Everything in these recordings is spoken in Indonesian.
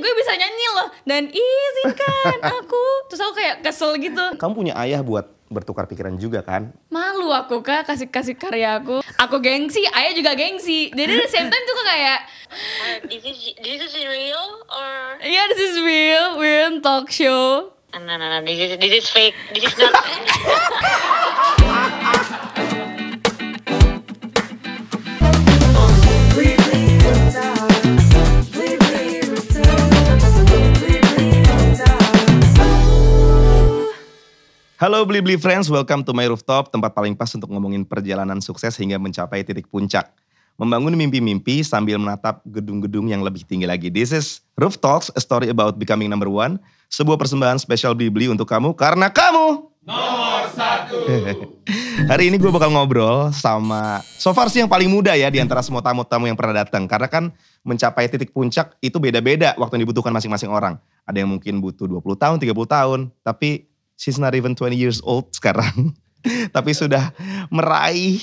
gue bisa nyanyi loh. Dan izinkan aku. Terus aku kayak kesel gitu. Kamu punya ayah buat bertukar pikiran juga kan? Malu aku Kak kasih karya aku. Aku gengsi, ayah juga gengsi. Jadi at the same time tuh kayak This is real or? yeah, this is real. We're on talk show. No. This is fake. This is not. Halo Blibli Friends, welcome to my rooftop, tempat paling pas untuk ngomongin perjalanan sukses hingga mencapai titik puncak. Membangun mimpi-mimpi sambil menatap gedung-gedung yang lebih tinggi lagi. This is Roof Talks, a story about becoming number one. Sebuah persembahan spesial Blibli untuk kamu, karena kamu nomor satu. Hari ini gue bakal ngobrol sama, so far sih yang paling muda ya di antara semua tamu-tamu yang pernah datang. Karena kan mencapai titik puncak itu beda-beda waktu yang dibutuhkan masing-masing orang. Ada yang mungkin butuh 20 tahun, 30 tahun, tapi she's not even 20 years old sekarang. Tapi sudah meraih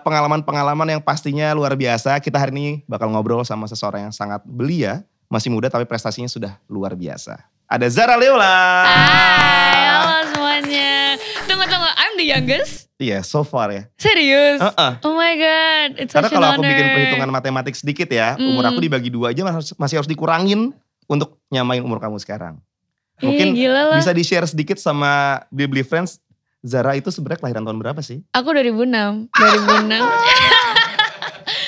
pengalaman-pengalaman yang pastinya luar biasa. Kita hari ini bakal ngobrol sama seseorang yang sangat belia. Masih muda tapi prestasinya sudah luar biasa. Ada Zara Leola. Hai, halo semuanya. Tunggu, I'm the youngest? Iya, so far ya. Serius? Uh-uh. Oh my god, it's Karena such an kalau aku honor. bikin perhitungan matematik sedikit ya, umur aku dibagi 2 aja masih harus dikurangin untuk nyamain umur kamu sekarang. Mungkin gila lah. bisa di-share sedikit sama Blibli Friends, Zara itu sebenarnya kelahiran tahun berapa sih? Aku 2006.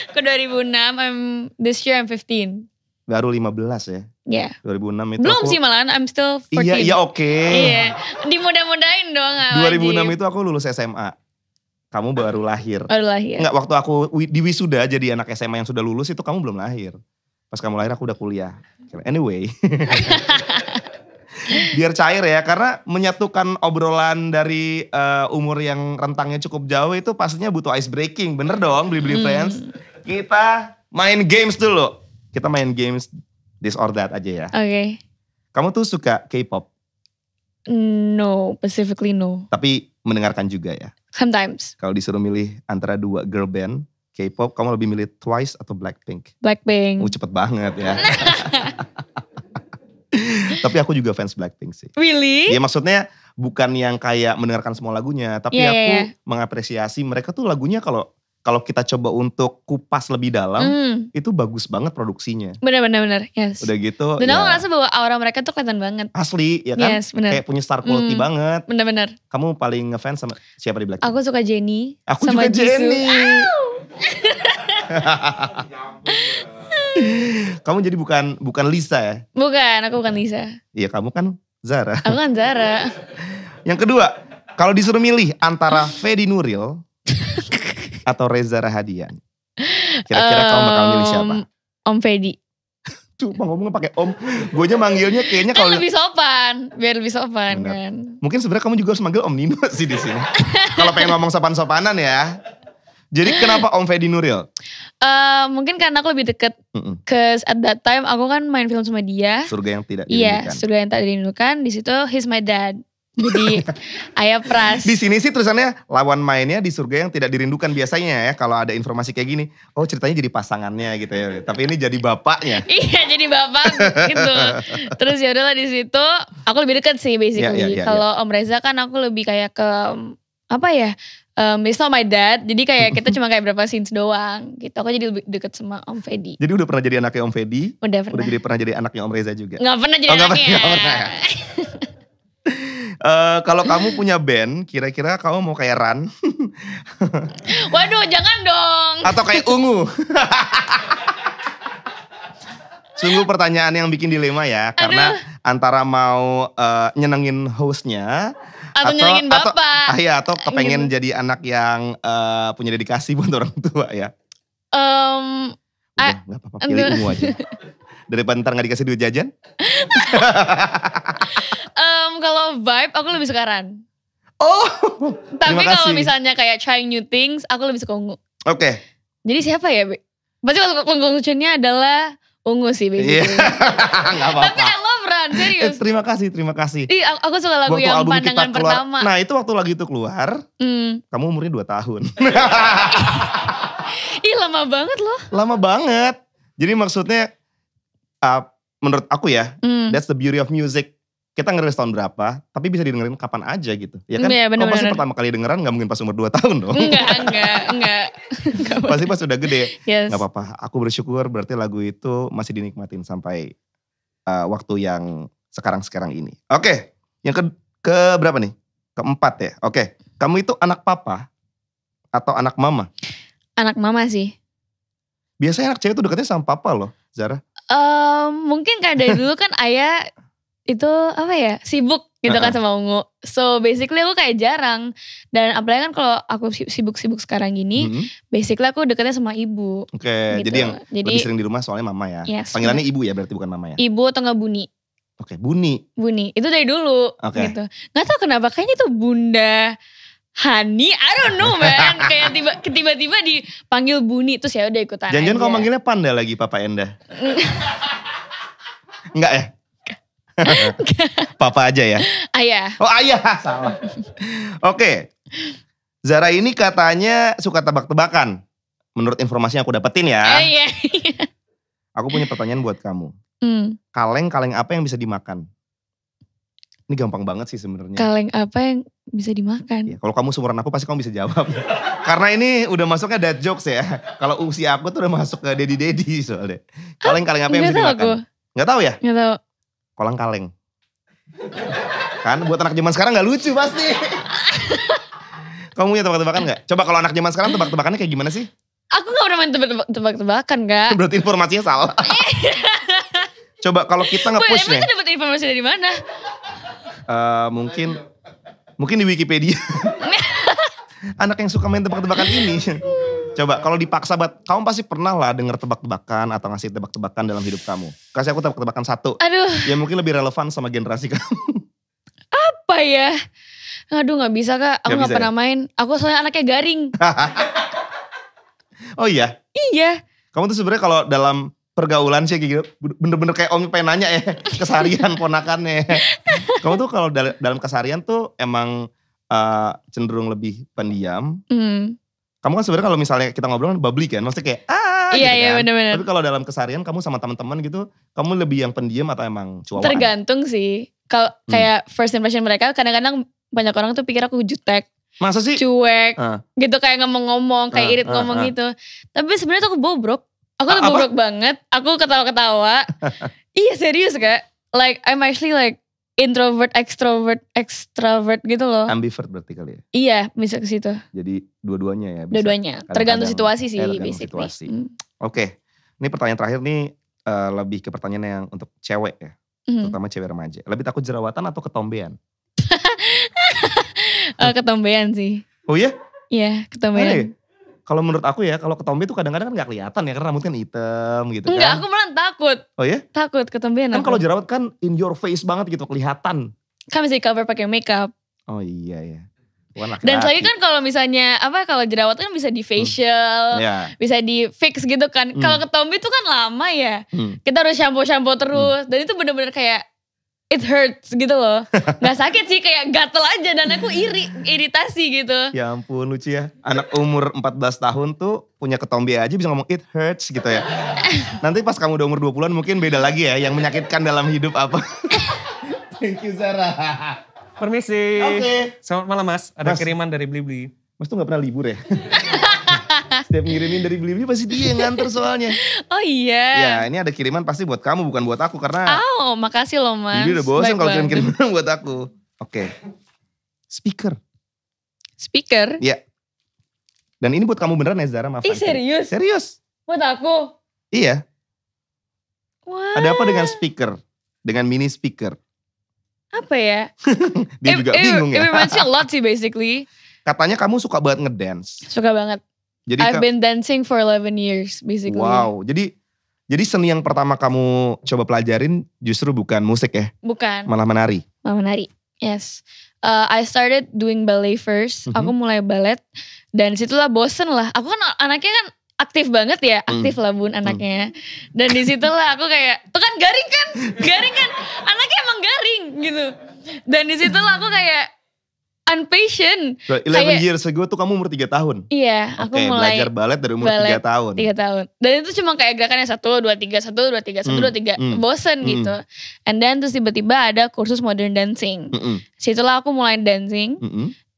Aku 2006, this year I'm 15. Baru 15 ya? Ya. 2006 itu Belum aku, sih malahan, I'm still 14. Iya oke. Iya, dimudah-mudahin dong. 2006 itu aku lulus SMA. Kamu baru lahir. Baru lahir. Enggak, waktu aku di wisuda jadi anak SMA yang sudah lulus itu kamu belum lahir. Pas kamu lahir aku udah kuliah. Anyway. Biar cair ya, karena menyatukan obrolan dari umur yang rentangnya cukup jauh itu pastinya butuh ice breaking. Bener dong Blibli Friends. Kita main games dulu. Kita main games this or that aja ya. Oke. Kamu tuh suka K-pop? No, specifically no. Tapi mendengarkan juga ya? Sometimes. Kalau disuruh milih antara 2 girl band K-pop, kamu lebih milih Twice atau Blackpink? Blackpink. Cepet banget ya. Tapi aku juga fans Blackpink sih. Really? Ya maksudnya bukan yang kayak mendengarkan semua lagunya. Tapi Yeah, aku yeah. mengapresiasi mereka tuh lagunya kalau kita coba untuk kupas lebih dalam, itu bagus banget produksinya. Bener. Yes. Udah gitu Dan aku ya ngerasa bahwa aura mereka tuh kelihatan banget. asli ya kan. Yes, bener. Kayak punya star quality banget. Bener. Kamu paling ngefans sama siapa di Blackpink? Aku suka Jennie. Aku sama juga Jisoo. Jennie. Kamu jadi bukan Lisa ya? Bukan, aku bukan Lisa. Iya, kamu kan Zara. Aku kan Zara. Yang kedua, kalau disuruh milih antara Fedi Nuril atau Reza Rahadian, kira-kira kamu bakal milih siapa? Om Fedi. Tuh, ngomongnya pakai Om. Gue aja manggilnya kayaknya Kan kalau lebih sopan, biar lebih sopan Bener. kan. mungkin sebenarnya kamu juga harus manggil Om Nino sih di sini. Kalau pengen ngomong sopan-sopanan ya. Jadi kenapa Om Fedi Nuril? Mungkin karena aku lebih deket. Cause at that time aku kan main film sama dia. Surga yang tidak Iya, dirindukan. surga yang tak dirindukan. Di situ he's my dad. Jadi ayah Pras. Di sini sih tulisannya lawan mainnya di surga yang tidak dirindukan biasanya ya. Kalau ada informasi kayak gini, oh ceritanya jadi pasangannya gitu ya. Tapi ini jadi bapaknya. Iya, jadi bapak gitu. Terus ya udahlah di situ aku lebih dekat sih basically. Iya. Kalau Om Reza kan aku lebih kayak ke apa ya? It's not my dad. Jadi kayak kita cuma kayak berapa scenes doang gitu. Aku jadi lebih deket sama Om Fedi. Jadi udah pernah jadi anaknya Om Fedi? Udah pernah. Pernah jadi anaknya Om Reza juga? Nggak pernah jadi Oh, nggak anaknya. pernah, nggak pernah. Kalau kamu punya band, kira-kira kamu mau kayak Ran Waduh, jangan dong. atau kayak Ungu? Sungguh pertanyaan yang bikin dilema ya, karena antara mau nyenengin hostnya Atau nyenengin bapak. atau kepengen jadi anak yang punya dedikasi buat orang tua ya. Udah, nggak apa-apa, pilih Ungu aja. Daripada ntar gak dikasih duit jajan. Kalau vibe aku lebih suka Ran. Oh, Tapi terima kalau kasih. misalnya kayak trying new things, aku lebih suka Ungu. Oke. Jadi siapa ya, Be? Pasti conclusionnya adalah Ungu sih, Iya. basically. Gak apa-apa. Tapi I love Ran, serius. Terima kasih. Ih, aku suka lagu Waktu yang album kita pandangan keluar, pertama. nah itu waktu lagu itu keluar, kamu umurnya 2 tahun. Ih, lama banget loh. Lama banget. Jadi maksudnya menurut aku ya, Hmm. that's the beauty of music. Kita ngerilis tahun berapa, tapi bisa didengerin kapan aja gitu. Ya kan? Iya, Kau pasti bener-bener. pertama kali dengeran gak mungkin pas umur 2 tahun dong. Enggak. Pasti pas udah gede. Yes. Gak apa-apa, aku bersyukur berarti lagu itu masih dinikmatin sampai waktu yang sekarang ini. Oke, yang ke berapa nih? Keempat ya. Oke, kamu itu anak papa atau anak mama? Anak mama sih. Biasanya anak cewek tuh deketnya sama papa loh, Zara. Mungkin kayak dari dulu kan ayah itu apa ya, sibuk gitu kan sama Ungu. So basically aku kayak jarang. Dan apalagi kan kalau aku sibuk-sibuk sekarang gini, basically aku deketnya sama ibu. Oke, Gitu. jadi yang lebih sering di rumah soalnya mama ya. Yes, Panggilannya ibu ya berarti bukan mama ya. Ibu atau nggak Buni. Oke, Buni. Buni. Itu dari dulu Oke. gitu. Gak tau kenapa kayaknya itu Bunda Hani, I don't know man. Kayak tiba-tiba dipanggil Buni terus ya udah ikutan Jangan-jangan aja. kau manggilnya Panda lagi Papa Enda. Enggak ya? Papa aja ya. Ayah. Oh ayah, salah. Oke. Zara ini katanya suka tebak-tebakan. Menurut informasi yang aku dapetin ya. Iya. Aku punya pertanyaan buat kamu. Kaleng apa yang bisa dimakan? Ini gampang banget sih sebenarnya. Kaleng apa yang bisa dimakan? Ya, kalau kamu seumuran aku pasti kamu bisa jawab. Karena ini udah masuknya dad jokes ya. Kalau usia aku tuh udah masuk ke daddy soalnya. Kaleng apa yang bisa Nggak tahu dimakan? aku. Nggak tahu ya? Nggak tahu. Kolang kaleng. Kan buat anak zaman sekarang gak lucu pasti. Kamu punya tebak-tebakan gak? Coba kalau anak zaman sekarang tebak-tebakannya kayak gimana sih? Aku gak pernah main tebak-tebakan Kak. Berarti informasinya salah. Coba kalau kita nge-push Emang nih. itu dapat informasi dari mana? Mungkin di Wikipedia. Anak yang suka main tebak-tebakan ini. Coba kalau dipaksa banget, kamu pasti pernah lah denger tebak-tebakan atau ngasih tebak-tebakan dalam hidup kamu. Kasih aku tebak-tebakan satu. Aduh, Ya mungkin lebih relevan sama generasi kamu. apa ya? Aduh gak bisa Kak, aku Nggak gak bisa pernah main. Aku soalnya anaknya garing. Oh iya, Iya. kamu tuh sebenarnya kalau dalam pergaulan sih kayak gitu, bener-bener kayak om pengen nanya ya, keseharian ponakannya. Kamu tuh kalau dalam keseharian tuh emang cenderung lebih pendiam. Kamu kan sebenarnya kalau misalnya kita ngobrol kan bubbly kan, maksudnya kayak Iya, gitu iya kan. bener-bener. Tapi kalau dalam keseharian kamu sama teman-teman gitu, kamu lebih yang pendiam atau emang cuawaan? Tergantung sih. Kalau kayak first impression mereka, kadang-kadang banyak orang tuh pikir aku jutek, Masa sih? cuek, Ah. gitu kayak ngomong-ngomong, kayak irit ngomong gitu. Tapi sebenarnya tuh aku bobrok. Aku tuh bobrok banget. Aku ketawa-ketawa. Iya serius Kak. Like I'm actually like introvert, extrovert gitu loh. Ambivert berarti kali ya? Iya, bisa ke situ. Jadi dua-duanya ya? Bisa. Dua-duanya. Tergantung Kadang-kadang. situasi sih Tergantung basically. situasi. Oke, ini pertanyaan terakhir nih lebih ke pertanyaan yang untuk cewek ya. Terutama cewek remaja. Lebih takut jerawatan atau ketombean? Ketombean sih. Oh iya? Iya, ketombean. Kalau menurut aku ya, kalau ketombe itu kadang-kadang kan gak kelihatan ya. Karena rambut kan hitam gitu kan. Enggak, aku malah takut. Oh iya? Takut ketombean Kan aku. kalau jerawat kan in your face banget gitu, kelihatan. Kan bisa di cover pakai makeup. Oh iya ya. Bukan laki-laki. Dan lagi kan kalau misalnya kalau jerawat kan bisa di facial, Ya. bisa di fix gitu kan. Kalau ketombe itu kan lama ya. Kita harus shampoo terus. Dan itu bener-bener kayak it hurts gitu loh. Gak sakit sih, kayak gatel aja dan aku iritasi gitu. Ya ampun lucu ya. Anak umur 14 tahun tuh punya ketombe aja bisa ngomong it hurts gitu ya. Nanti pas kamu udah umur 20-an mungkin beda lagi ya. Yang menyakitkan dalam hidup apa. Thank you Zara. Permisi. Oke. Selamat malam Mas. Ada Mas. kiriman dari Blibli. Mas tuh gak pernah libur ya. Setiap ngirimin dari Blibli pasti dia yang nganter soalnya. Oh iya. Ya ini ada kiriman pasti buat kamu bukan buat aku. Karena Oh, makasih loh Mas. Blibli udah bosan Baik kalau kirim banget. kiriman buat aku. Oke. Speaker. Speaker? Iya. Dan ini buat kamu beneran ya Zara, maaf. Ih serius? Serius. Buat aku? Iya. Wah. Ada apa dengan speaker? Dengan mini speaker? Apa ya? Dia juga bingung It ya. reminds me a lot sih basically. Katanya kamu suka banget ngedance. Suka banget. Jadi I've been dancing for 11 years basically. wow. Jadi seni yang pertama kamu coba pelajarin justru bukan musik ya, Bukan. malah menari. Menari. Yes. I started doing ballet first. Aku mulai ballet. Dan situlah bosen lah. Aku kan anaknya kan aktif banget ya. Aktif lah bun anaknya. Dan disitulah aku kayak, tuh kan garing kan? Garing kan? Anaknya emang garing gitu. Dan disitulah aku kayak, unpatient. So, 11 Kayak- years ago tuh kamu umur 3 tahun? Iya, aku Oke, mulai belajar balet dari umur 3 tahun. 3 tahun. Dan itu cuma kayak gerakannya 1, 2, 3, 1, 2, 3, 1, 2, 3. Bosen gitu. And then terus tiba-tiba ada kursus modern dancing. Situlah aku mulai dancing.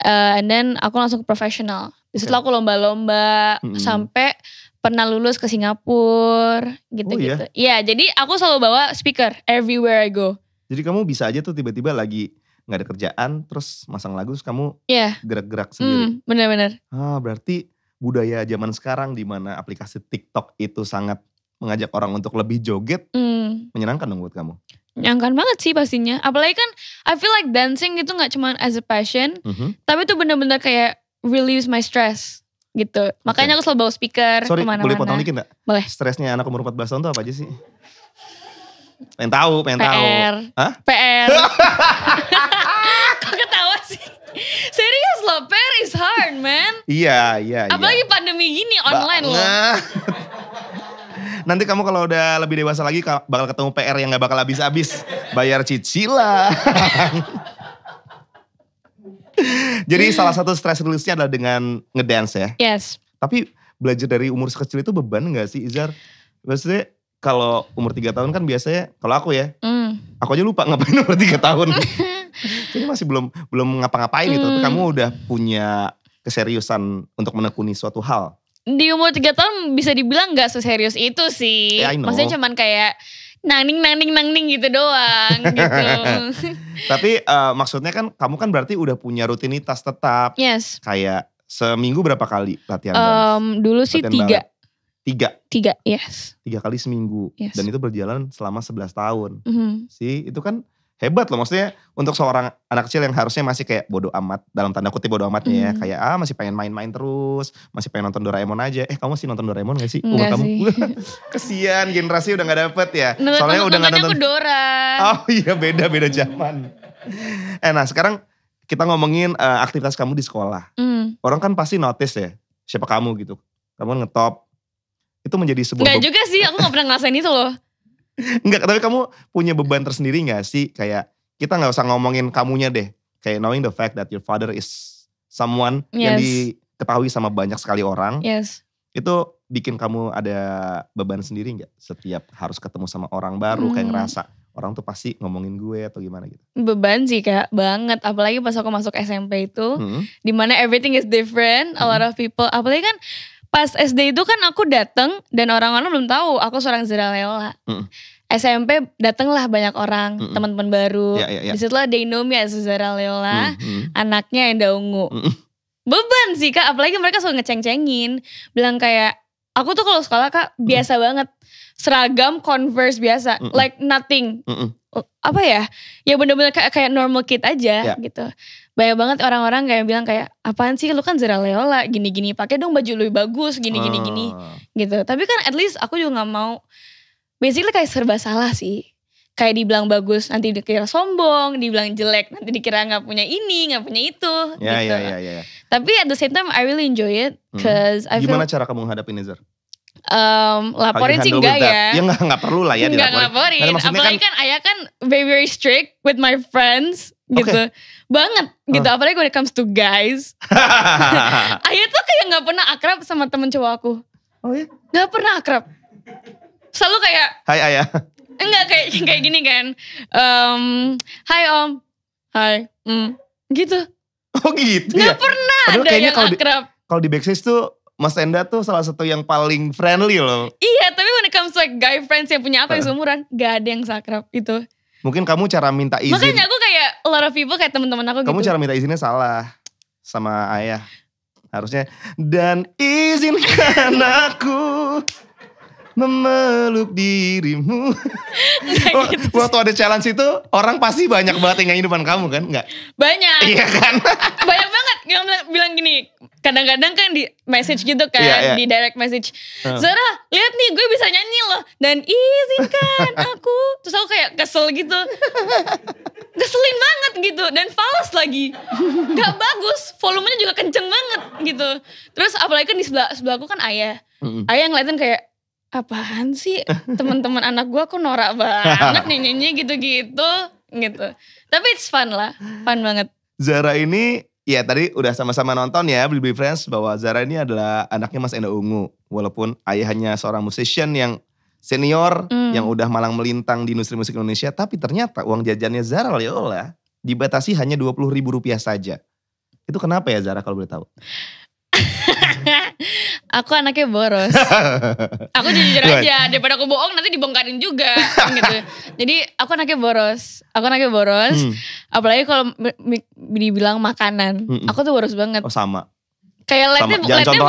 And then aku langsung ke profesional. Di situ aku lomba-lomba sampai pernah lulus ke Singapura gitu-gitu. Iya, jadi aku selalu bawa speaker everywhere I go. Jadi kamu bisa aja tuh tiba-tiba lagi gak ada kerjaan terus masang lagu terus kamu Iya. gerak-gerak sendiri. Bener-bener. Berarti budaya zaman sekarang di mana aplikasi TikTok itu sangat mengajak orang untuk lebih joget, menyenangkan dong buat kamu. Menyenangkan banget sih pastinya. Apalagi kan I feel like dancing itu gak cuma as a passion, tapi itu bener-bener kayak release my stress gitu. Makanya aku selalu bawa speaker Sorry, kemana-mana. boleh potong dikit gak? Boleh. Stresnya anak umur 14 tahun tuh apa aja sih? Pengen tahu. PR. Hah? PR. Kok ketawa sih? Serius loh, PR is hard man. Iya. Apalagi pandemi gini online loh. Nanti kamu kalau udah lebih dewasa lagi bakal ketemu PR yang gak bakal habis-habis. Bayar cicilan. Jadi salah satu stress release-nya adalah dengan ngedance ya. Yes. Tapi belajar dari umur sekecil itu beban gak sih Izar? Maksudnya kalau umur 3 tahun kan biasanya, kalau aku ya, aku aja lupa ngapain umur 3 tahun. Jadi masih belum ngapa-ngapain gitu. Tapi kamu udah punya keseriusan untuk menekuni suatu hal. Di umur 3 tahun bisa dibilang gak seserius itu sih. I know. Maksudnya cuman kayak nangning gitu doang gitu. Tapi maksudnya kan kamu kan berarti udah punya rutinitas tetap. Yes. Kayak seminggu berapa kali latihan dance? Dulu sih Latihan 3. 3 Yes. 3 kali seminggu. Yes. Dan itu berjalan selama 11 tahun. Mhm. Sih itu kan hebat loh. Maksudnya untuk seorang anak kecil yang harusnya masih kayak bodo amat. Dalam tanda kutip bodo amatnya ya. Kayak masih pengen main-main terus. Masih pengen nonton Doraemon aja. Kamu sih nonton Doraemon gak sih? Enggak kamu? sih. Kesian generasi udah gak dapet ya. Soalnya Soalnya udah gak aku nonton. Dora. Oh iya beda zaman. Nah sekarang kita ngomongin aktivitas kamu di sekolah. Orang kan pasti notice ya. Siapa kamu gitu. Kamu ngetop. Itu menjadi sebuah Enggak juga sih, aku gak pernah ngerasain itu loh. Enggak, tapi kamu punya beban tersendiri gak sih? Kayak kita gak usah ngomongin kamunya deh. Kayak knowing the fact that your father is someone yang diketahui sama banyak sekali orang. Yes. Itu bikin kamu ada beban sendiri gak? Setiap harus ketemu sama orang baru kayak ngerasa orang tuh pasti ngomongin gue atau gimana gitu. Beban sih Kak, banget. Apalagi pas aku masuk SMP itu. Dimana everything is different, a lot of people. Apalagi kan pas SD itu kan aku dateng dan orang-orang belum tahu aku seorang Zara Leola. SMP datenglah banyak orang, teman-teman baru. Ya. Disitulah they know me as Zara Leola, anaknya Enda Ungu. Beban sih Kak, apalagi mereka suka ngeceng-cengin. Bilang kayak, aku tuh kalau sekolah Kak biasa banget. Seragam Converse biasa, like nothing. Apa ya? Ya bener-bener kayak normal kid aja gitu. Banyak banget orang-orang kayak bilang kayak, apaan sih lu kan Zara Leola, gini-gini, pakai dong baju lebih bagus, gini-gini gitu. Tapi kan at least aku juga gak mau, basically kayak serba salah sih. Kayak dibilang bagus, nanti dikira sombong, dibilang jelek, nanti dikira gak punya ini, gak punya itu gitu. Ya. Tapi at the same time I really enjoy it, cause I feel Gimana cara kamu menghadapi Nezar? laporin sih enggak ya. Ya gak perlu lah ya dilaporin. Enggak laporin. Apalagi kan ayah kan very strict with my friends gitu. Banget gitu. Apalagi when it comes to guys. Ayah tuh kayak gak pernah akrab sama temen cowok aku. Oh iya? Gak pernah akrab. Selalu kayak, hai ayah. Enggak kayak gini kan. Hai om. Hai. Gitu. Oh gitu Gak ya? pernah Padahal ada yang akrab. Kalau di backstage tuh Mas Enda tuh salah satu yang paling friendly loh. Iya, tapi when it comes to like guy friends yang punya aku yang seumuran, gak ada yang sakrab itu. Mungkin kamu cara minta izin. Makanya aku kayak a lot of people kayak teman-teman aku kamu gitu. cara minta izinnya salah sama ayah. Harusnya dan izinkan aku memeluk dirimu. Gitu. Waktu ada challenge itu orang pasti banyak banget yang nyanyi depan kamu kan? Enggak? Banyak. Iya kan? Banyak banget yang bilang gini. Kadang-kadang kan di message gitu kan. Iya. Di direct message. Zara lihat nih gue bisa nyanyi loh. Dan izinkan aku. Terus aku kayak kesel gitu. Keselin banget gitu. Dan fals lagi. Gak bagus. Volumenya juga kenceng banget gitu. Terus apalagi kan di sebelah aku kan ayah. Ayah ngeliatin kayak, apaan sih teman-teman anak gue aku norak banget nyanyi gitu gitu. Tapi it's fun lah. Fun banget. Zara ini Iya tadi udah sama-sama nonton ya Blibli Friends bahwa Zara ini adalah anaknya Mas Enda Ungu. Walaupun ayahnya seorang musician yang senior yang udah malang melintang di industri musik Indonesia. Tapi ternyata uang jajannya Zara Leola dibatasi hanya Rp20.000 saja. Itu kenapa ya Zara kalau boleh tahu? Aku anaknya boros. Aku jujur aja, daripada aku bohong nanti dibongkarin juga gitu. Jadi aku anaknya boros. Apalagi kalau dibilang makanan, aku tuh boros banget. Oh sama. Kayak Sama. letnya Jangan bukan contoh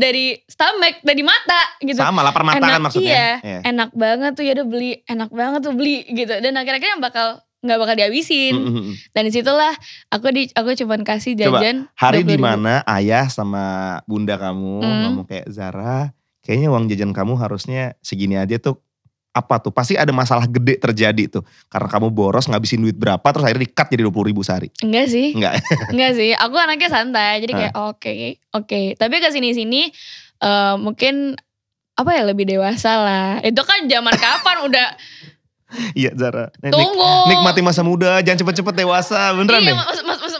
dari stomach, dari mata gitu. Sama, lapar mata kan maksudnya. Iya, enak banget tuh ya udah beli, enak banget tuh beli gitu. Dan akhir-akhirnya nggak bakal dihabisin. Dan disitulah aku cuman kasih jajan. Coba, hari dimana ayah sama bunda kamu ngomong kayak Zara, kayaknya uang jajan kamu harusnya segini aja tuh. Apa tuh? Pasti ada masalah gede terjadi tuh. Karena kamu boros ngabisin duit berapa terus akhirnya di-cut jadi 20.000 sehari. Enggak sih. Enggak sih. Aku anaknya santai. Jadi kayak oke. Tapi kesini-sini mungkin apa ya lebih dewasa lah. Itu kan zaman kapan udah. Iya Zara. Tunggu. Nikmati masa muda, jangan cepet-cepet dewasa. Beneran deh.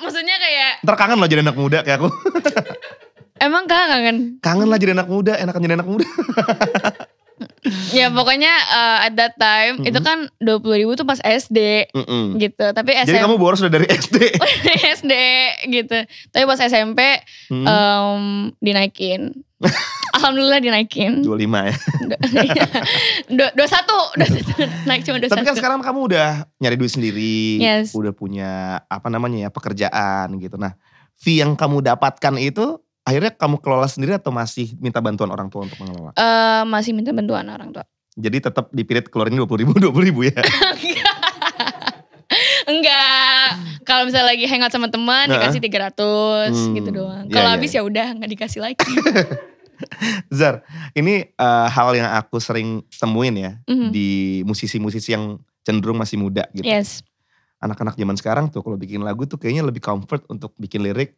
Maksudnya kayak. Ntar kangen loh jadi anak muda kayak aku. Emang kangen? Kangen lah jadi anak muda, enakan jadi anak muda. Ya pokoknya at that time itu kan 20.000 tuh pas SD gitu. Tapi SMP. Jadi kamu boros udah dari SD? SD gitu. Tapi pas SMP dinaikin. Alhamdulillah dinaikin. 25 ya? 21 naik cuma 21. Tapi kan sekarang kamu udah nyari duit sendiri. Yes. Udah punya pekerjaan gitu. Nah fee yang kamu dapatkan itu akhirnya kamu kelola sendiri atau masih minta bantuan orang tua untuk mengelola? Masih minta bantuan orang tua. Jadi tetap dipirit keluarin 20.000 ya? Enggak. Kalau misalnya lagi hangout sama teman dikasih 300 gitu doang. Kalau habis ya udah nggak dikasih lagi. Zar, ini hal yang aku sering temuin ya di musisi-musisi yang cenderung masih muda gitu. Yes. Anak-anak zaman sekarang tuh kalau bikin lagu tuh kayaknya lebih comfort untuk bikin lirik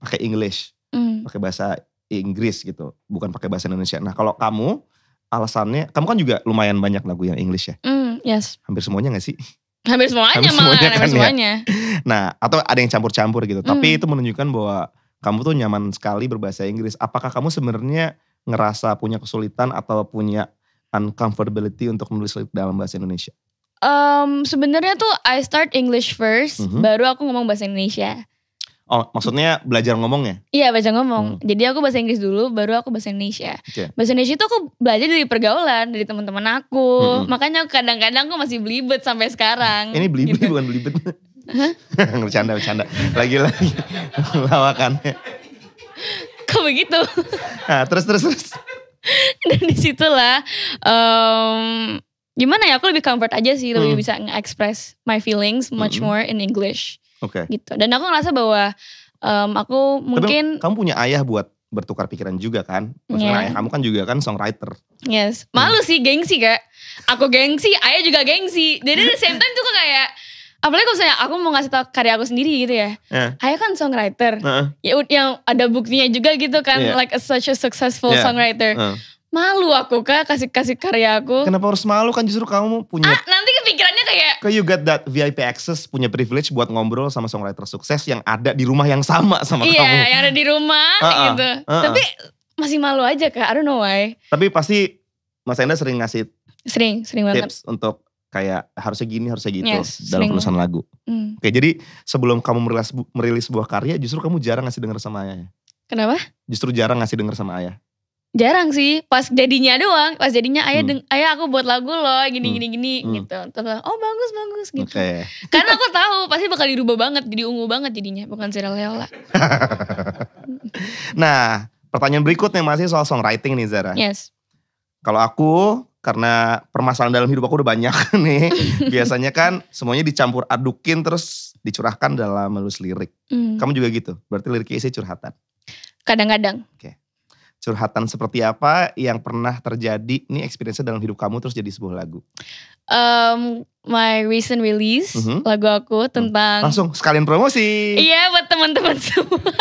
pakai English. Pakai bahasa Inggris gitu, bukan pakai bahasa Indonesia. Nah kalau kamu, alasannya, kamu kan juga lumayan banyak lagu yang English ya? Yes. Hampir semuanya gak sih? Hampir semuanya. Ya? Nah atau ada yang campur-campur gitu, tapi itu menunjukkan bahwa kamu tuh nyaman sekali berbahasa Inggris. Apakah kamu sebenarnya ngerasa punya kesulitan atau punya uncomfortability untuk menulis lirik dalam bahasa Indonesia? Sebenarnya tuh I start English first, baru aku ngomong bahasa Indonesia. Oh maksudnya belajar ngomongnya? Iya belajar ngomong. Jadi aku bahasa Inggris dulu baru aku bahasa Indonesia. Okay. Bahasa Indonesia itu aku belajar dari pergaulan, dari teman-teman aku. Makanya kadang-kadang aku masih belibet sampai sekarang. Ini belibet gitu. Bukan belibet. Bercanda. Lagi-lagi lawakannya. Kok begitu? Nah terus. Dan disitulah gimana ya, aku lebih comfort aja sih. Lebih bisa nge-express my feelings much more in English. Oke. Gitu. Dan aku ngerasa bahwa aku mungkin. Tapi kamu punya ayah buat bertukar pikiran juga kan? Maksudnya ayah kamu kan juga kan songwriter. Yes. Malu sih, gengsi Kak. Aku gengsi, ayah juga gengsi. Jadi at the same time tuh kayak, apalagi kalau misalnya aku mau ngasih tau karya aku sendiri gitu ya. Ayah kan songwriter. Ya yang ada buktinya juga gitu kan. Like such a successful songwriter. Malu aku Kak kasih karya aku. Kenapa harus malu, kan justru kamu punya. Nanti kepikirannya kayak. You got that VIP access, punya privilege buat ngobrol sama songwriter sukses yang ada di rumah yang sama sama kamu. Iya yang ada di rumah gitu. Tapi masih malu aja Kak, I don't know why. Tapi pasti Mas Enda sering ngasih. Sering banget. Tips untuk kayak harusnya gini, harusnya gitu dalam sering penulisan lagu. Oke, jadi sebelum kamu merilis sebuah karya justru kamu jarang ngasih denger sama ayah. Kenapa? Justru jarang ngasih denger sama ayah. Jarang sih, pas jadinya doang. Pas jadinya ayah aku buat lagu loh gini gitu. Terus oh bagus gitu. Okay. Karena aku tahu pasti bakal dirubah banget, jadi ungu banget jadinya, bukan Zara Leola. Nah, pertanyaan berikutnya masih soal songwriting nih Zara. Yes. Kalau aku, karena permasalahan dalam hidup aku udah banyak nih. Biasanya kan semuanya dicampur adukin terus dicurahkan dalam menulis lirik. Kamu juga gitu? Berarti liriknya isi curhatan? Kadang-kadang. Oke. Curhatan seperti apa yang pernah terjadi nih experience dalam hidup kamu terus jadi sebuah lagu? My recent release, lagu aku tentang. Langsung sekalian promosi. Iya buat teman-teman semua.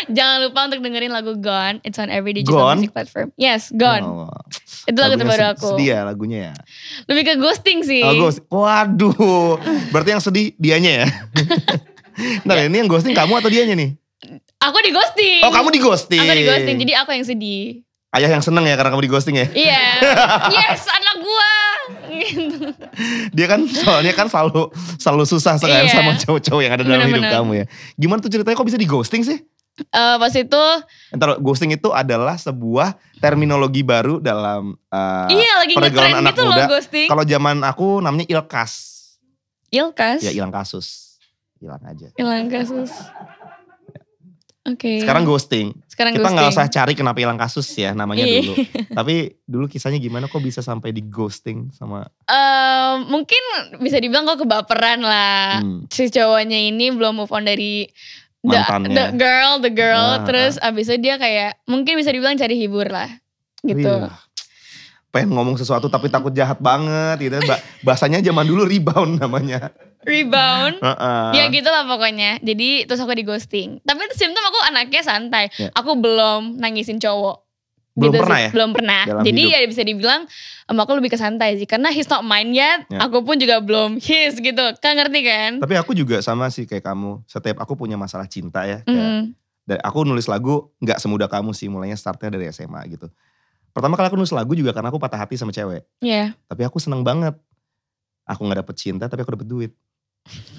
Jangan lupa untuk dengerin lagu Gone. It's on every digital music platform. Yes, Gone. Oh, itu lagu terbaru aku. Sedih ya lagunya ya? Lebih ke ghosting sih. Oh, waduh. Berarti yang sedih dianya ya? Nah ini yang ghosting kamu atau dianya nih? Aku di ghosting. Oh kamu di ghosting. Aku di ghosting, jadi aku yang sedih. Ayah yang seneng ya karena kamu di ghosting ya? Iya. Yes, anak gua. Gitu. Dia kan soalnya kan selalu susah sekali Iya. sama cowok-cowok yang ada dalam hidup Bener-bener. kamu ya. Gimana tuh ceritanya kok bisa di ghosting sih? Pas itu, Entar ghosting itu adalah sebuah terminologi baru dalam iya lagi pergaulan ngetren anak gitu muda. loh ghosting. Kalau zaman aku namanya ilkas. Ilkas. Ya hilang kasus. Hilang aja. Hilang kasus. Oke. Sekarang ghosting. Sekarang Kita nggak ghosting. usah cari kenapa hilang kasus ya namanya Iya. dulu. Tapi dulu kisahnya gimana kok bisa sampai di ghosting sama Mungkin bisa dibilang kok kebaperan lah. Si cowoknya ini belum move on dari Mantannya. the girl. Ah, Terus abis itu dia kayak mungkin bisa dibilang cari hibur lah. Gitu. Wih, pengen ngomong sesuatu tapi takut jahat banget gitu. Bahasanya zaman dulu rebound namanya. Rebound. Heeh. Ya gitu lah pokoknya. Jadi terus aku di ghosting. Tapi terus aku anaknya santai. Ya. Aku belum nangisin cowok. Belum Gitu pernah sih. ya? Belum pernah. Dalam Jadi hidup. ya bisa dibilang aku lebih ke santai sih. Karena he's not mine yet. Ya. Aku pun juga belum his gitu. Kan ngerti kan? Tapi aku juga sama sih kayak kamu. Setiap aku punya masalah cinta ya. Kayak, Mm. dan aku nulis lagu gak semudah kamu sih. Mulainya startnya dari SMA gitu. Pertama kali aku nulis lagu juga karena aku patah hati sama cewek. Iya. Tapi aku seneng banget. Aku gak dapet cinta tapi aku dapet duit.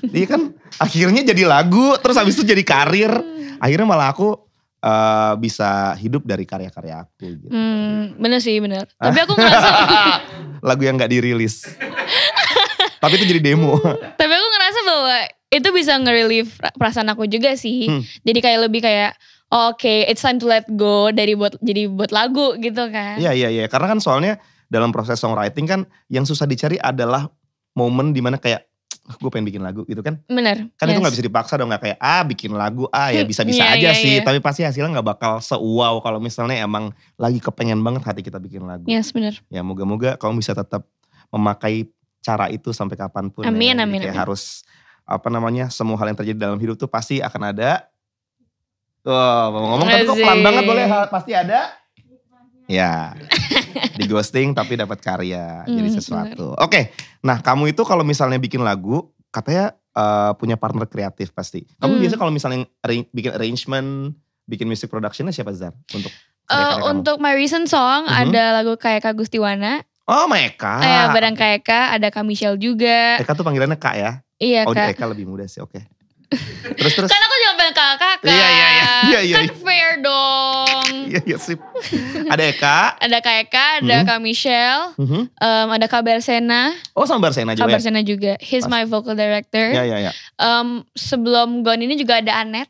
Iya kan akhirnya jadi lagu. Terus habis itu jadi karir. Akhirnya malah aku bisa hidup dari karya-karya aku gitu. Bener sih bener. Tapi aku ngerasa Lagu yang gak dirilis. Tapi itu jadi demo. tapi aku ngerasa bahwa itu bisa nge-relieve perasaan aku juga sih. Jadi kayak lebih kayak oke, it's time to let go dari buat lagu gitu kan. Iya. Karena kan soalnya dalam proses songwriting kan yang susah dicari adalah momen dimana kayak gue pengen bikin lagu gitu kan. Bener. Kan itu gak bisa dipaksa dong. Gak kayak bikin lagu ya bisa-bisa Iya, aja iya, sih. iya. Tapi pasti hasilnya gak bakal se-wow kalau misalnya emang lagi kepengen banget hati kita bikin lagu. Yes bener. Ya moga-moga kamu bisa tetap memakai cara itu sampai kapanpun. Amin, ya. Jadi amin, kayak amin. harus semua hal yang terjadi dalam hidup tuh pasti akan ada. Ngomong tapi kok pelan banget boleh pasti ada. Ya, di ghosting tapi dapat karya, jadi sesuatu. Oke, nah kamu itu kalau misalnya bikin lagu, katanya punya partner kreatif pasti. Kamu biasa kalau misalnya bikin arrangement, bikin music productionnya siapa Zar? Untuk karya-karya kamu? Untuk my recent song ada lagu kayak Kak Gustiwana. Oh Eka. Barang kayak Kak, ada Kak Michelle juga. Eka tuh panggilannya Kak ya? Iya Oh Kak. Eka lebih muda sih, oke. Terus. Kan aku jangan pengen kakak. Iya. Kan fair dong. Iya sip. Ada Eka. Ada Kak Eka, ada Kak Michelle, ada Kak Bersena. Oh sama Barsena Kak juga ya? Bersena juga. He's my vocal director. Iya. Sebelum Gone ini juga ada Anet.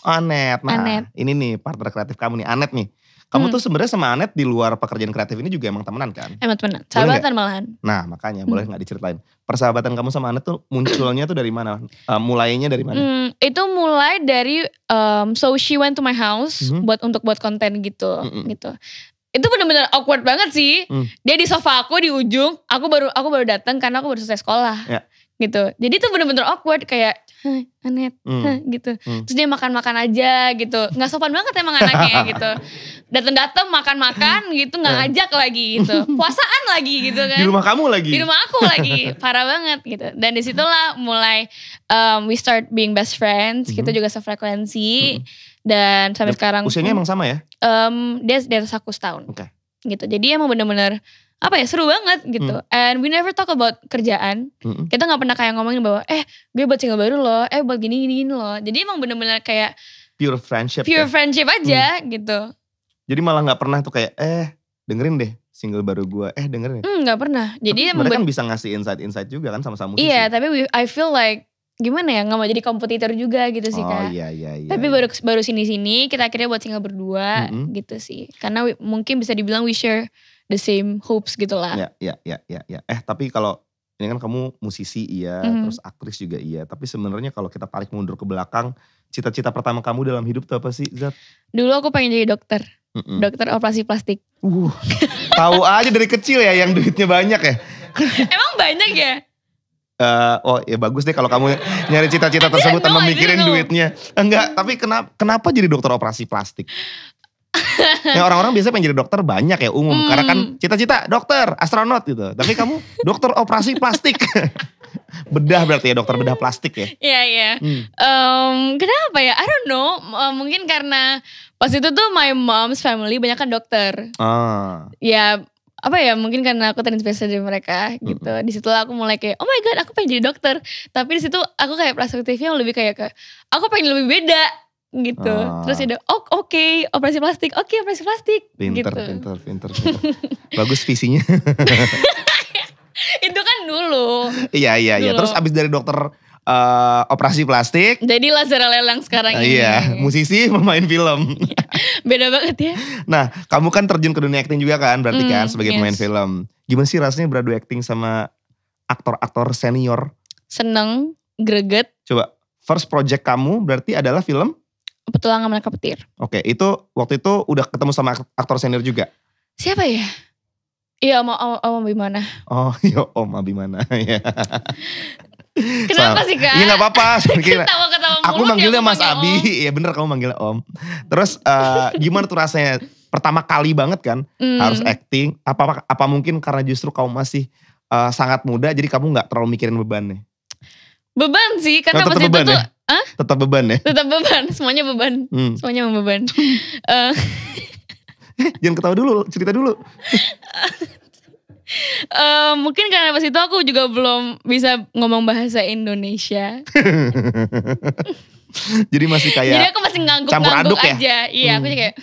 Anet. Nah, Anet. ini nih partner kreatif kamu nih, Anet nih. Kamu tuh sebenarnya sama Anet di luar pekerjaan kreatif ini juga emang temenan kan? Emang temenan. Sahabatan malahan. Nah makanya boleh gak diceritain. Persahabatan kamu sama Anet tuh munculnya tuh dari mana? Mulainya dari mana? Itu mulai dari so she went to my house buat konten gitu. Itu bener-bener awkward banget sih. Dia di sofa aku di ujung, aku baru datang karena aku baru selesai sekolah. Ya. Gitu. Jadi itu bener-bener awkward kayak Anet gitu. Terus dia makan-makan aja gitu. Nggak sopan banget emang anaknya gitu. Datang-datang makan-makan gitu, nggak ngajak lagi gitu. Puasaan lagi gitu kan. Di rumah kamu lagi? Di rumah aku lagi, parah banget gitu. Dan disitulah mulai we start being best friends. Kita juga sefrekuensi. Dan sampai sekarang. Usianya emang sama ya? Dia di atas aku setahun. Oke. Gitu. Jadi emang bener-bener seru banget gitu. And we never talk about kerjaan. Kita gak pernah kayak ngomongin bahwa gue buat single baru loh, buat gini loh. Jadi emang bener-bener kayak Pure friendship friendship aja gitu. Jadi malah gak pernah tuh kayak dengerin deh single baru gue, dengerin. Gak pernah. Jadi tapi mereka kan bisa ngasih insight-insight juga kan sama-sama musisi. Iya, tapi I feel like gimana ya, gak mau jadi kompetitor juga gitu sih Kak. Iya. Tapi baru sini-sini kita akhirnya buat single berdua gitu sih. Karena mungkin bisa dibilang we share the same hopes gitu lah. Ya. Tapi kalau ini kan kamu musisi iya, terus aktris juga iya. Tapi sebenarnya kalau kita tarik mundur ke belakang, cita-cita pertama kamu dalam hidup tuh apa sih Zat? Dulu aku pengen jadi dokter. Dokter operasi plastik. Tahu aja dari kecil ya yang duitnya banyak ya. Emang banyak ya? Ya bagus deh kalau kamu nyari cita-cita tersebut tanpa mikirin duitnya. Enggak, tapi kenapa jadi dokter operasi plastik? Ya orang-orang biasanya pengen jadi dokter banyak ya umum. Karena kan cita-cita dokter, astronot gitu. Tapi kamu dokter operasi plastik. Bedah berarti ya, dokter bedah plastik ya? Iya. Kenapa ya? I don't know. Mungkin karena pas itu tuh my mom's family banyak kan dokter. Ya apa ya, mungkin karena aku terinspirasi dari mereka gitu. Di situ aku mulai kayak oh my god aku pengen jadi dokter. Tapi di situ aku kayak perspektifnya lebih kayak aku pengen lebih beda gitu. Terus udah oke, operasi plastik. Oke, operasi plastik. Pinter. Bagus visinya. Itu kan dulu. Iya. Terus abis dari dokter operasi plastik. Jadi Lazara Lelang sekarang ini. Iya, musisi pemain film. Beda banget ya. Nah, kamu kan terjun ke dunia acting juga kan, berarti kan sebagai pemain yes. film. Gimana sih rasanya beradu acting sama aktor-aktor senior? Seneng, greget. Coba, first project kamu berarti adalah film? Petualangan Menangkap Petir. Oke, itu waktu itu udah ketemu sama aktor senior juga? Siapa ya? Iya, Om Abimana. Oh, iya Om Abimana. Kenapa sih Kak? Iya gak apa-apa. Ketawa-ketawa Aku mulu manggilnya ya, Mas Abi. Iya bener kamu manggilnya Om. Terus gimana tuh rasanya? Pertama kali banget kan harus acting. Apa mungkin karena justru kamu masih sangat muda jadi kamu gak terlalu mikirin bebannya? Beban sih, karena pas itu beban tuh. Ya? Tetap beban ya? Tetap beban, semuanya beban. Semuanya membeban. Jangan ketawa dulu, cerita dulu. Mungkin karena pas itu aku juga belum bisa ngomong bahasa Indonesia. Jadi masih kayak jadi aku masih ngangguk-ngangguk ya? aja. Iya, aku kayak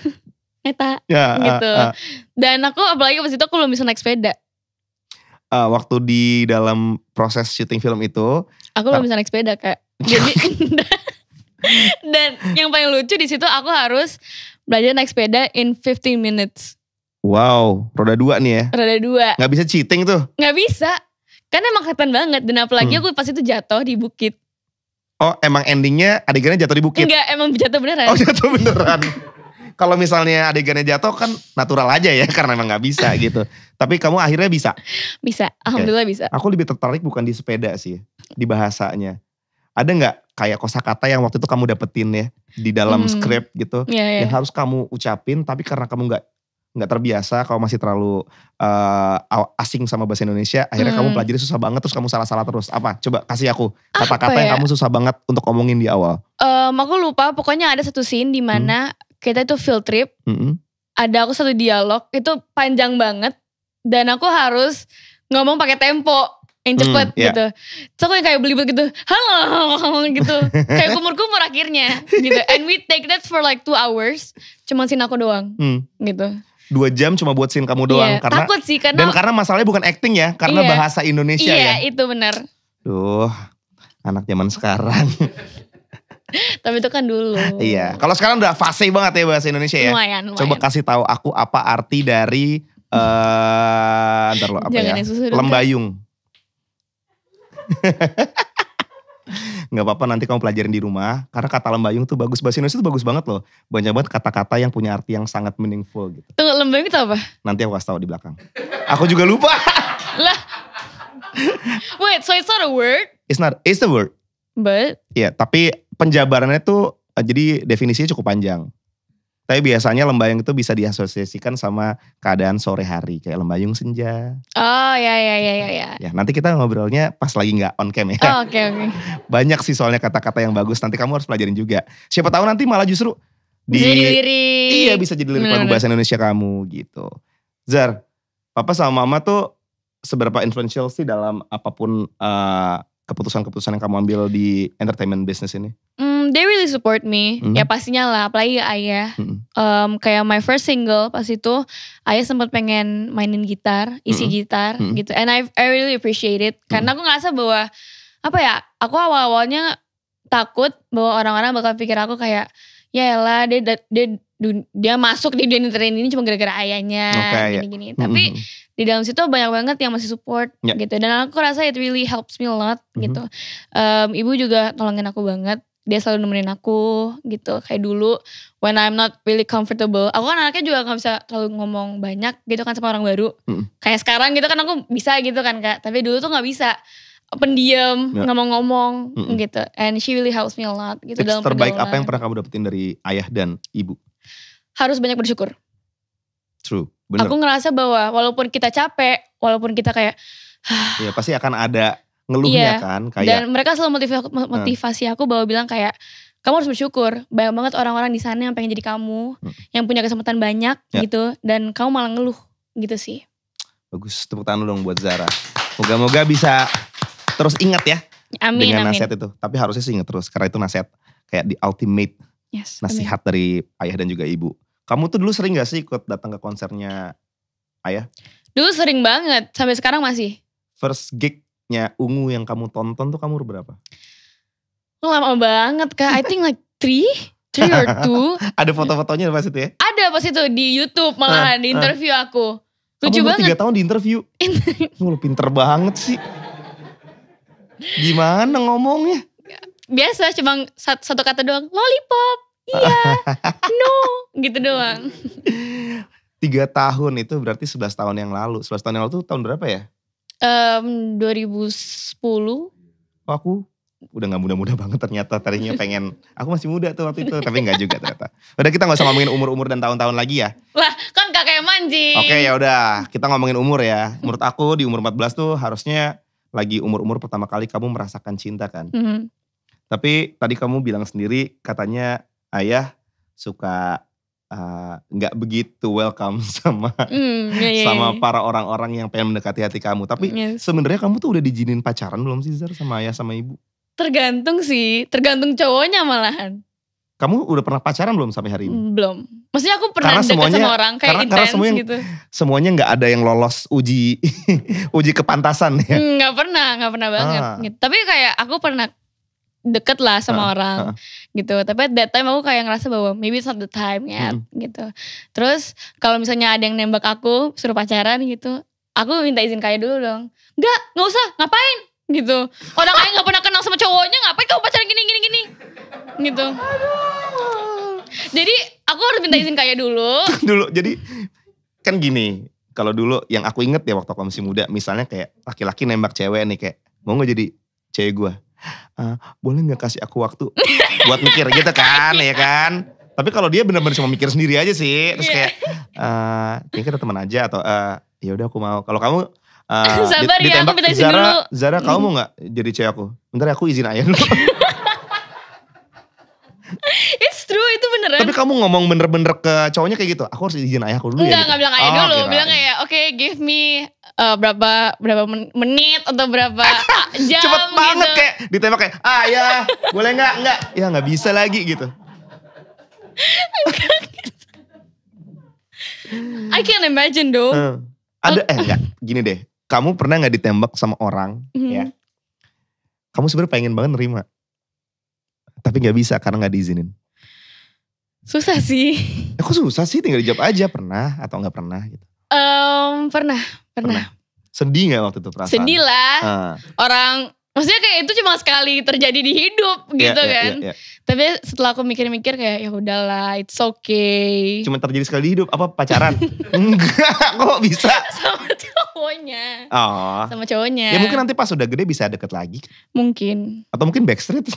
Eta ya, gitu. Dan aku apalagi pas itu aku belum bisa naik sepeda. Waktu di dalam proses syuting film itu, aku belum bisa naik sepeda Kak. Jadi dan yang paling lucu di situ aku harus belajar naik sepeda in 15 minutes. Wow, roda 2 nih ya. Roda 2. Gak bisa cheating tuh? Gak bisa. Karena emang kelihatan banget. Dan apalagi aku pas itu jatuh di bukit. Oh emang endingnya adegannya jatuh di bukit? Enggak, emang jatuh beneran. Oh jatuh beneran. Kalau misalnya adegannya jatuh kan natural aja ya. Karena emang gak bisa gitu. Tapi kamu akhirnya bisa? Bisa, alhamdulillah bisa. Aku lebih tertarik bukan di sepeda sih. Di bahasanya. Ada gak kayak kosakata yang waktu itu kamu dapetin ya. Di dalam skrip gitu. Yang harus kamu ucapin tapi karena kamu nggak terbiasa, kamu masih terlalu asing sama bahasa Indonesia, akhirnya kamu pelajari susah banget terus kamu salah-salah terus. Apa? Coba kasih aku kata-kata yang kamu susah banget untuk ngomongin di awal. Aku lupa, pokoknya ada satu scene di mana kita itu field trip. Ada aku satu dialog itu panjang banget dan aku harus ngomong pakai tempo yang cepet gitu. So aku kayak beli gitu, halo gitu, kayak kumur-kumur akhirnya gitu. And we take that for like 2 hours, cuma scene aku doang gitu. 2 jam cuma buat scene kamu doang. Karena, takut sih karena. Dan karena masalahnya bukan acting ya, karena bahasa Indonesia ya. Iya itu benar. Duh, anak zaman sekarang. Tapi itu kan dulu. Iya, kalau sekarang udah fase banget ya bahasa Indonesia ya. Lumayan. Coba kasih tahu aku apa arti dari ntar lo apa jangan ya? Lembayung. Gak apa-apa nanti kamu pelajarin di rumah. Karena kata lembayung tuh bagus. Bahasa Indonesia tuh bagus banget loh. Banyak banget kata-kata yang punya arti yang sangat meaningful gitu. Tunggu, lembayung itu apa? Nanti aku kasih tahu di belakang. Aku juga lupa. Lah. Wait, so it's not a word? It's the word. But? Iya, tapi penjabarannya tuh jadi definisinya cukup panjang. Tapi biasanya lembayung itu bisa diasosiasikan sama keadaan sore hari. Kayak lembayung senja. Oh ya. Ya nanti kita ngobrolnya pas lagi gak on cam ya. Oh, oke. Banyak sih soalnya kata-kata yang bagus. Nanti kamu harus pelajarin juga. Siapa tahu nanti malah justru bisa jadi lirik. Iya bisa jadi lirik lagu bahasa Indonesia kamu gitu. Zar, papa sama mama tuh seberapa influential sih dalam apapun keputusan-keputusan yang kamu ambil di entertainment business ini? They really support me. Ya pastinya lah, apalagi ayah. Kayak my first single pas itu ayah sempat pengen mainin gitar, isi gitar gitu. And I really appreciate it. Karena aku ngerasa bahwa apa ya, aku awal-awalnya takut bahwa orang-orang bakal pikir aku kayak ya elah dia masuk di dunia entertainment ini cuma gara-gara ayahnya gini-gini. Tapi di dalam situ banyak banget yang masih support gitu. Dan aku rasa it really helps me a lot gitu. Ibu juga tolongin aku banget. Dia selalu nemenin aku gitu. Kayak dulu when I'm not really comfortable. Aku kan anaknya juga gak bisa terlalu ngomong banyak gitu kan sama orang baru. Kayak sekarang gitu kan aku bisa gitu kan Kak. Tapi dulu tuh gak bisa. Pendiam, gak mau ngomong gitu. And she really helps me a lot gitu. Tips terbaik apa yang pernah kamu dapetin dari ayah dan ibu? Harus banyak bersyukur. True, bener. Aku ngerasa bahwa walaupun kita capek, walaupun kita kayak ya pasti akan ada ngeluhnya kan. Kayak Dan mereka selalu motivasi aku bahwa bilang kayak, kamu harus bersyukur. Banyak banget orang-orang di sana yang pengen jadi kamu. Yang punya kesempatan banyak gitu. Dan kamu malah ngeluh gitu sih. bagus, tepuk tangan dong buat Zara. Moga-moga bisa terus ingat ya. Amin, dengan amin. nasihat itu. Tapi harusnya sih ingat terus. Karena itu nasihat kayak the ultimate Yes, nasihat dari ayah dan juga ibu. Kamu tuh dulu sering gak sih ikut datang ke konsernya ayah? Dulu sering banget. Sampai sekarang masih. First gignya Ungu yang kamu tonton tuh kamu umur berapa? Lama banget Kak. I think like 3 or 2. Ada foto-fotonya pas itu ya? Ada pas itu di YouTube malahan di interview aku. Lucu Kamu banget. 3 tahun di interview. Lu pinter banget sih. Gimana ngomongnya? Biasa cuma satu kata doang. Lollipop. Iya. No. Gitu doang. 3 tahun itu berarti 11 tahun yang lalu. 11 tahun yang lalu tuh tahun berapa ya? 2010. Oh, aku udah gak muda-muda banget ternyata. Tadinya pengen, aku masih muda tuh waktu itu. Tapi gak juga ternyata. Udah kita gak usah ngomongin umur-umur dan tahun-tahun lagi ya. Lah kan kakek mancing. Oke ya udah, kita ngomongin umur ya. Menurut aku di umur 14 tuh harusnya lagi umur-umur pertama kali kamu merasakan cinta kan. Tapi tadi kamu bilang sendiri katanya ayah suka gak begitu welcome sama sama para orang-orang yang pengen mendekati hati kamu. Tapi sebenarnya kamu tuh udah dijinin pacaran belum sih Zar sama ayah sama ibu? Tergantung sih, tergantung cowoknya malahan. Kamu udah pernah pacaran belum sampai hari ini? Belum. Maksudnya aku pernah Karena deket semuanya- sama orang kayak karena intens semuanya- gitu. Semuanya gak ada yang lolos uji uji kepantasan ya? Gak pernah banget. Gitu. Tapi kayak aku pernah deket lah sama orang gitu. Tapi at that time aku kayak ngerasa bahwa maybe it's not the time ya gitu. Terus kalau misalnya ada yang nembak aku suruh pacaran gitu, aku minta izin kayak dulu dong. Gak usah, ngapain gitu. Orang kayak gak pernah kenal sama cowoknya, ngapain kamu pacaran gini gitu. Jadi aku harus minta izin kayak dulu. Dulu jadi kan gini, kalau dulu yang aku inget ya waktu aku masih muda, misalnya kayak laki-laki nembak cewek nih kayak, mau gak jadi cewek gue? Boleh gak kasih aku waktu buat mikir gitu kan, ya kan? Tapi kalau dia benar-benar cuma mikir sendiri aja sih, terus kayak kayaknya kita teman aja atau ya udah aku mau. Kalau kamu Sabar ya, aku minta izin dulu. Zara kamu mau gak jadi cewek aku? Bentar ya, aku izin ayah dulu. It's true, itu beneran. Tapi kamu ngomong bener-bener ke cowoknya kayak gitu, aku harus izin ayahku dulu ya? Enggak bilang ayah dulu. Bilang kayak oke, give me berapa menit atau berapa jam Cepet banget gitu. kayak ditembak kayak, ya boleh gak? Enggak. Ya gak bisa lagi gitu. I can't imagine dong. Ada enggak, gini deh. Kamu pernah gak ditembak sama orang ya? Kamu sebenarnya pengen banget nerima. Tapi gak bisa karena gak diizinin. Susah sih. Kok susah sih, tinggal dijawab aja pernah atau gak pernah gitu. Pernah. Sedih gak waktu itu perasaan? Sedih lah. Orang, maksudnya kayak itu cuma sekali terjadi di hidup gitu kan. Iya. Tapi setelah aku mikir-mikir kayak ya udahlah, it's okay. Cuma terjadi sekali di hidup, apa pacaran? Enggak, kok bisa? Sama cowoknya. Oh. Sama cowoknya. Ya mungkin nanti pas udah gede bisa deket lagi. Mungkin. Atau mungkin backstreet.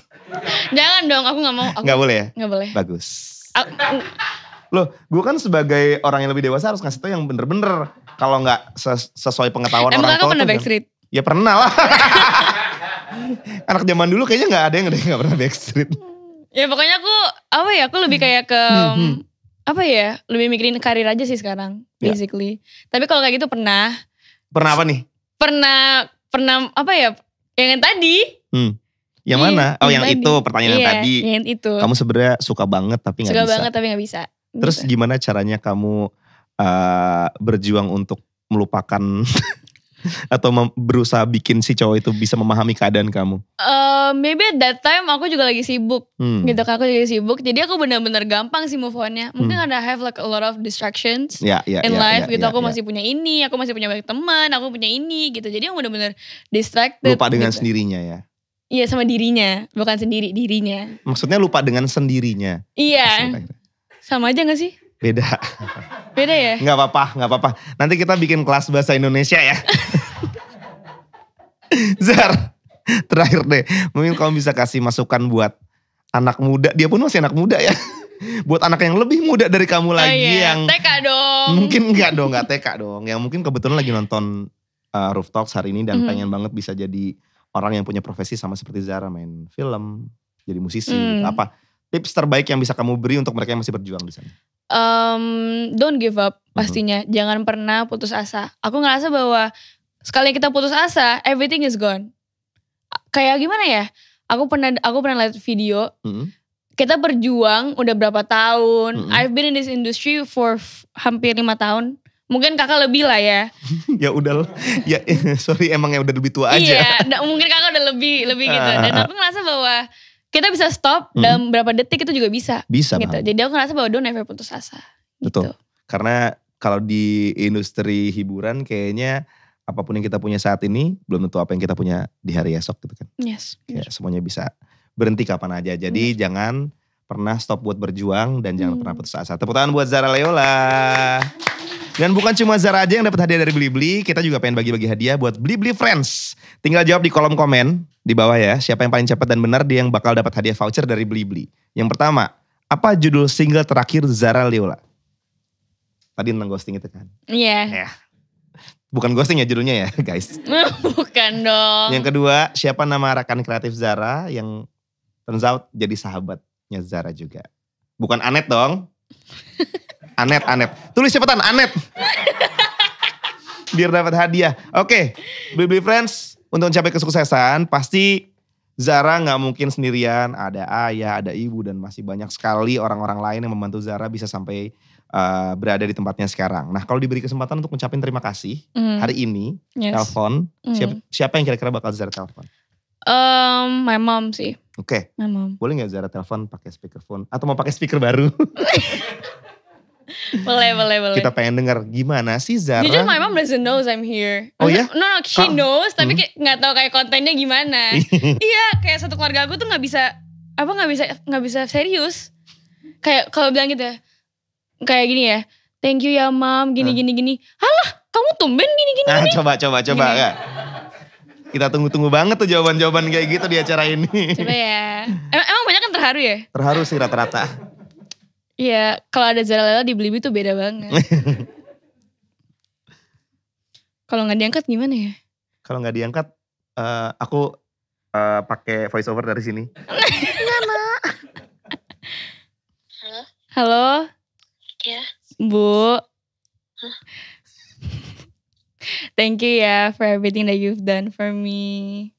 Jangan dong, aku gak mau. Gak boleh ya? Gak boleh. Bagus. Loh, gue kan sebagai orang yang lebih dewasa harus ngasih tau yang bener-bener. Kalau gak sesuai pengetahuan Emang orang tua. aku pernah tuh backstreet? Ya pernah lah. Anak zaman dulu kayaknya gak ada yang gak pernah backstreet. Ya pokoknya aku lebih kayak ke lebih mikirin karir aja sih sekarang basically. Tapi kalau kayak gitu pernah Pernah apa nih? Pernah yang tadi. Yang mana? Oh yang tadi. itu pertanyaan yang tadi. Yang itu. Kamu sebenarnya suka banget tapi gak bisa. Suka banget tapi gak bisa. Terus gimana caranya kamu berjuang untuk melupakan atau berusaha bikin si cowok itu bisa memahami keadaan kamu? Maybe at that time aku juga lagi sibuk gitu kan, aku lagi sibuk. Jadi aku benar-benar gampang sih move on-nya. Mungkin karena I have like a lot of distractions in life gitu. Aku masih punya ini, aku masih punya banyak teman, aku punya ini gitu. Jadi aku benar-benar distracted. Lupa dengan gitu. sendirinya ya? Iya, sama dirinya, bukan sendiri, dirinya. Maksudnya lupa dengan sendirinya? Iya. Sama aja gak sih? Beda. Beda ya? Gak apa-apa. Nanti kita bikin kelas bahasa Indonesia ya. Zar, terakhir deh. Mungkin kamu bisa kasih masukan buat anak muda. Dia pun masih anak muda ya. Buat anak yang lebih muda dari kamu lagi yang... TK dong. Mungkin gak TK dong. Yang mungkin kebetulan lagi nonton Roof Talks hari ini dan pengen banget bisa jadi orang yang punya profesi sama seperti Zara, main film, jadi musisi, gitu. Apa tips terbaik yang bisa kamu beri untuk mereka yang masih berjuang di sana? Don't give up pastinya. Jangan pernah putus asa. Aku ngerasa bahwa sekali kita putus asa, everything is gone. Kayak gimana ya? Aku pernah lihat video. Kita berjuang udah berapa tahun. I've been in this industry for hampir 5 tahun. Mungkin kakak lebih lah ya. Ya udah, ya sorry emang udah lebih tua aja. Iya, mungkin kakak udah lebih gitu. Dan aku ngerasa bahwa kita bisa stop dalam berapa detik itu juga bisa. Bisa gitu. banget. Jadi aku ngerasa bahwa don't ever putus asa. Betul. Gitu. Karena kalau di industri hiburan kayaknya apapun yang kita punya saat ini belum tentu apa yang kita punya di hari esok gitu kan. Yes. Kayak semuanya bisa berhenti kapan aja. Jadi jangan pernah stop buat berjuang dan jangan pernah putus asa. Tepuk tangan buat Zara Leola. Dan bukan cuma Zara aja yang dapat hadiah dari Blibli, kita juga pengen bagi-bagi hadiah buat Blibli Friends. Tinggal jawab di kolom komen di bawah ya, siapa yang paling cepat dan benar dia yang bakal dapat hadiah voucher dari Blibli. Yang pertama, apa judul single terakhir Zara Leola? Tadi tentang ghosting itu kan? Iya. Ya. Bukan ghosting ya judulnya ya guys. Bukan dong. Yang kedua, siapa nama rekan kreatif Zara yang turns out jadi sahabatnya Zara juga? Bukan Anet dong. Anet. Tulis cepetan Anet. Biar dapat hadiah. Oke, Blibli Friends, untuk mencapai kesuksesan pasti Zara gak mungkin sendirian. Ada ayah, ada ibu dan masih banyak sekali orang-orang lain yang membantu Zara bisa sampai berada di tempatnya sekarang. Nah kalau diberi kesempatan untuk ngucapin terima kasih hari ini, telepon, siapa yang kira-kira bakal Zara telepon? My mom sih. Oke. My mom. Boleh gak Zara telepon pakai speakerphone? Atau mau pakai speaker baru? Boleh. Kita pengen dengar gimana sih Zara. Jujur my mom doesn't know I'm here. Oh ya? No, she knows tapi kayak gak tahu kayak kontennya gimana. Iya, kayak satu keluarga aku tuh gak bisa serius. Kayak kalau bilang gitu ya, kayak gini ya, thank you ya mam, gini. Halah, kamu tumben gini. Coba enggak. Kita tunggu banget tuh jawaban-jawaban kayak gitu di acara ini. Coba ya. Emang banyak kan terharu ya? Terharu sih rata-rata. Iya, kalau ada Zara Leola di Blibli tuh beda banget. Kalau nggak diangkat gimana ya? Kalau nggak diangkat, aku pakai voice over dari sini. Halo? Ya. Bu. Thank you ya for everything that you've done for me.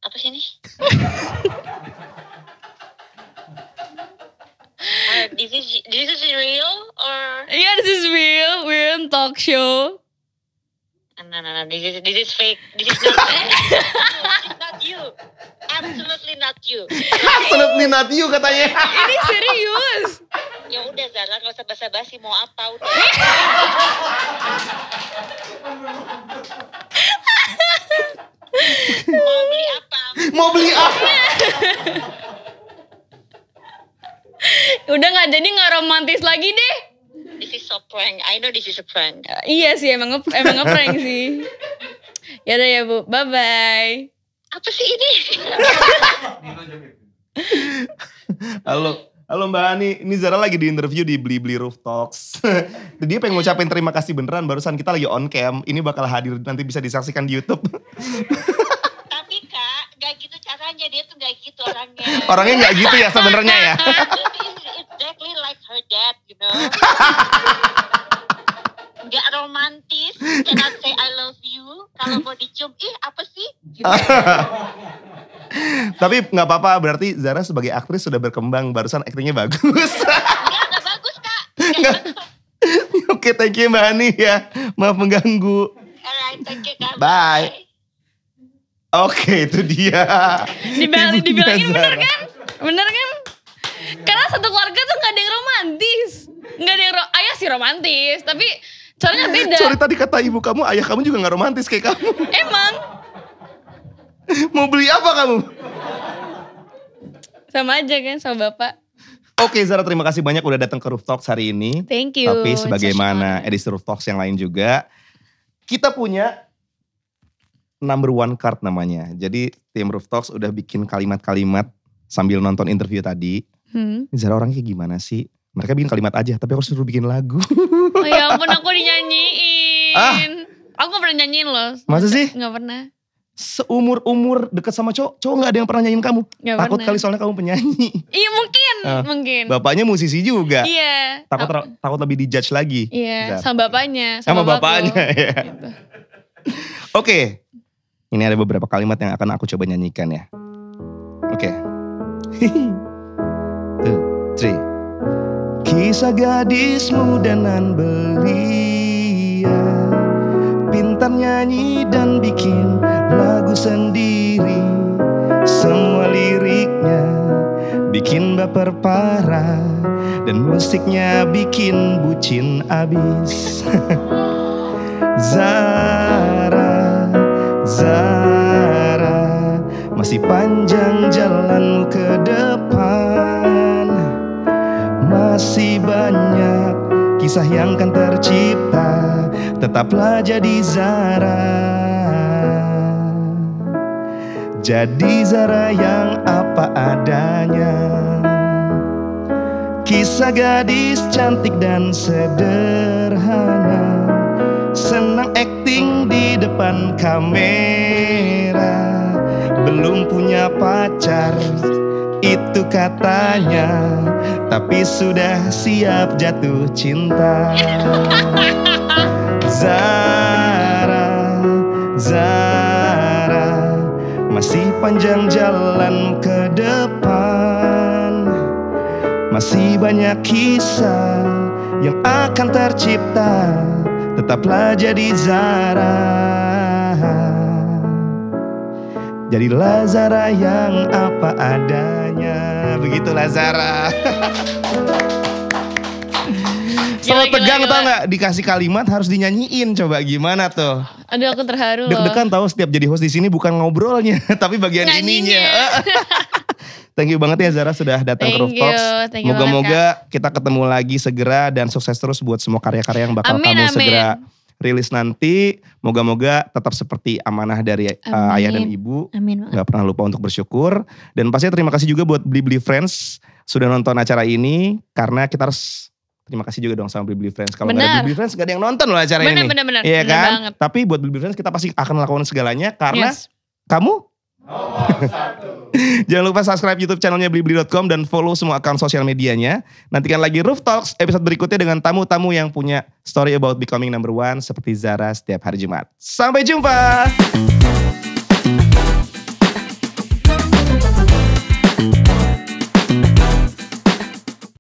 Apa sih ini? This is real or? Yeah, this is real. We're on talk show. No. This is fake. This is not. This is not you. Absolutely not you. Absolutely not you katanya. Ini serius. Ya udah Zara, gak usah basa-basi mau apa udah. Mau beli apa? Udah gak jadi gak romantis lagi deh. This is so prank. I know this is a prank. Iya sih emang nge-prank sih. Yaudah ya Bu, bye-bye. Apa sih ini? Halo Mbak Ani, ini Zara lagi di interview di Blibli Roof Talks. Dia pengen ngucapin terima kasih beneran, barusan kita lagi on cam. Ini bakal hadir nanti bisa disaksikan di YouTube. Tapi Kak, gak gitu caranya, dia tuh gak gitu orangnya. Orangnya gak gitu ya sebenarnya ya. It's exactly like her dad, you know. Gak romantis, cannot say I love you. Kalau mau dicium, apa sih? Gitu. Tapi gak apa-apa, berarti Zara sebagai aktris sudah berkembang, barusan aktingnya bagus. Gak bagus Kak. Oke, thank you Mbak Ani ya. Maaf mengganggu. Alright, thank you Kak. Bye. Oke, itu dia. Dibilangin bener kan? Bener kan? Karena satu keluarga tuh gak ada yang romantis. Gak ada yang ayah sih romantis, tapi caranya beda. Sorry tadi kata ibu kamu, ayah kamu juga gak romantis kayak kamu. Emang. Mau beli apa kamu? Sama aja kan sama bapak. Oke Zara, terima kasih banyak udah datang ke Roof Talks hari ini. Thank you. Tapi sebagaimana edisi Roof Talks yang lain juga, kita punya number one card namanya. Jadi tim Roof Talks udah bikin kalimat-kalimat sambil nonton interview tadi. Zara orangnya kayak gimana sih? Mereka bikin kalimat aja, tapi aku suruh bikin lagu. Oh ya ampun, aku dinyanyiin. Aku gak pernah nyanyiin loh. Masa sih? Gak pernah. Seumur deket sama cowok gak ada yang pernah nyanyiin kamu? Gak Takut pernah. kali soalnya kamu penyanyi. Iya mungkin. Bapaknya musisi juga. Iya. Takut lebih dijudge lagi. Iya, Zara. sama bapaknya. Sama bapakku. bapaknya ya. Gitu. Oke. Ini ada beberapa kalimat yang akan aku coba nyanyikan ya. Oke. 2, 3. Kisah gadis muda nan belia, pintar nyanyi dan bikin lagu sendiri. Semua liriknya bikin baper parah, dan musiknya bikin bucin abis. Zara, masih panjang jalanmu ke depan. Masih banyak kisah yang kan tercipta, tetaplah jadi Zara. Jadi Zara yang apa adanya. Kisah gadis cantik dan sederhana, senang acting di depan kamera. Belum punya pacar, itu katanya, tapi sudah siap jatuh cinta. Zara, masih panjang jalan ke depan. Masih banyak kisah yang akan tercipta, tetaplah jadi Zara. Jadilah Zara yang apa adanya. Begitulah Zara. Selalu tegang tau gak? Dikasih kalimat harus dinyanyiin. Coba gimana tuh? Aduh aku terharu loh. Deg-degan tahu setiap jadi host di sini bukan ngobrolnya, tapi bagian ininya. Thank you banget ya Zara sudah datang ke Roof Talks. Thank you Moga-moga kita ketemu lagi segera dan sukses terus buat semua karya-karya yang bakal kamu segera rilis nanti. Moga-moga tetap seperti amanah dari ayah dan ibu. Amin. Gak pernah lupa untuk bersyukur. Dan pastinya terima kasih juga buat Blibli Friends sudah nonton acara ini. Karena kita harus terima kasih juga dong sama Blibli Friends. Kalau gak ada Blibli Friends gak ada yang nonton loh acara ini. Bener. Iya kan? Banget. Tapi buat Blibli Friends kita pasti akan melakukan segalanya. Karena kamu jangan lupa subscribe YouTube channelnya blibli.com dan follow semua akun sosial medianya. Nantikan lagi Roof Talks episode berikutnya dengan tamu-tamu yang punya story about becoming number one seperti Zara setiap hari Jumat. Sampai jumpa.